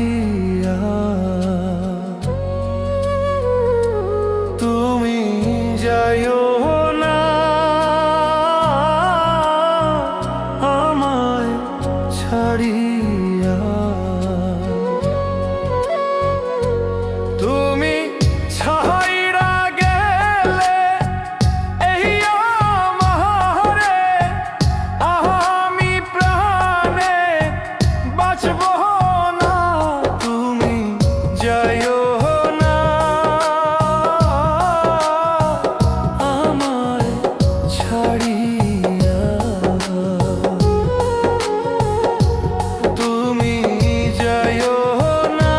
ছাড়িয়া তুমি যাইও না আমায় ছাড়িয়া। তুমি ছাইরা গেলে এই আমারে আমি প্রাণে বাঁচব না। তুমি যাইও না আমায় ছাড়িয়া। তুমি যাইও না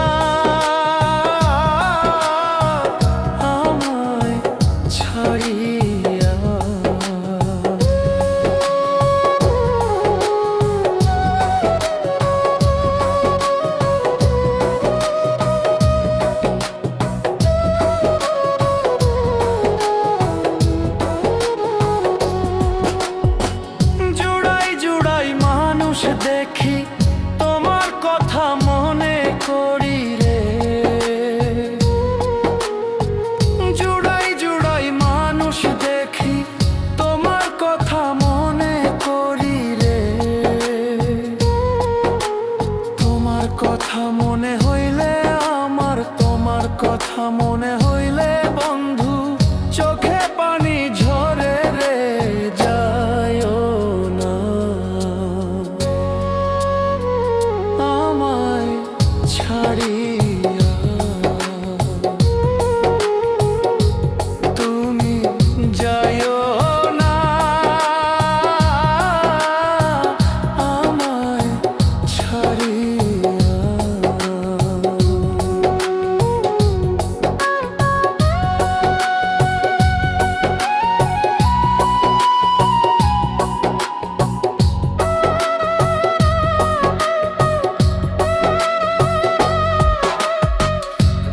আমায় ছাড়িয়া। জুড়াই জুড়াই মানুষ দেখি তোমার কথা মনে করি রে। জুড়াই জুড়াই মানুষ দেখি তোমার কথা মনে করি রে। তোমার কথা মনে হইলে আমার, তোমার কথা মনে হইলে বন্ধু চোখে পানি ঝরে রে। যাইও না আমায় ছাড়িয়া। তুমি যাইও না আমায় ছাড়িয়া।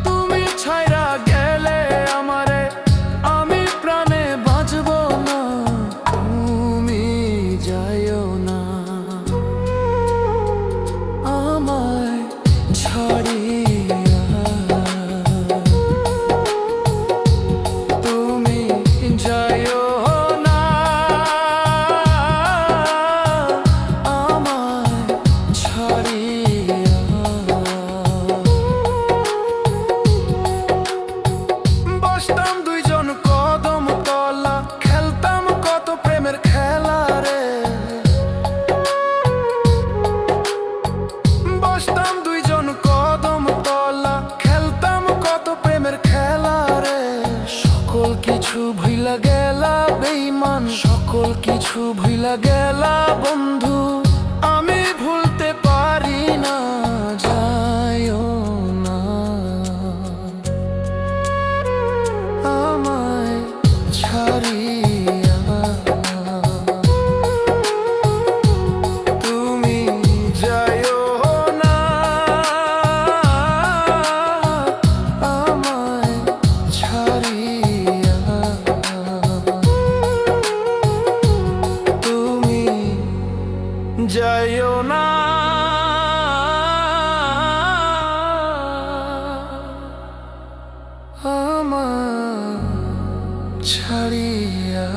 তুমি ছাইরা গেলে আমারে আমি প্রাণে বাঁচব না। তুমি যাইও না আমায় ছাড়িয়া। তুমি যাইও না আমায় ছাড়িয়া। বসতাম দুইজন কদম তলা, খেলতাম কত প্রেমের খেলা রে। বসতাম দুইজন কদম তলা, খেলতাম কত প্রেমের খেলা রে। সকল কিছু ভুইলা গেলা বেঈমান, সকল কিছু ভুইলা গেলা বন্ধু, আমি ভুলতে পারি না। যাইও না আমায় ছাড়িয়া। তুমি যাইও না আমায় ছাড়িয়া। তুমি যাইও না আমায় ছাড়িয়া।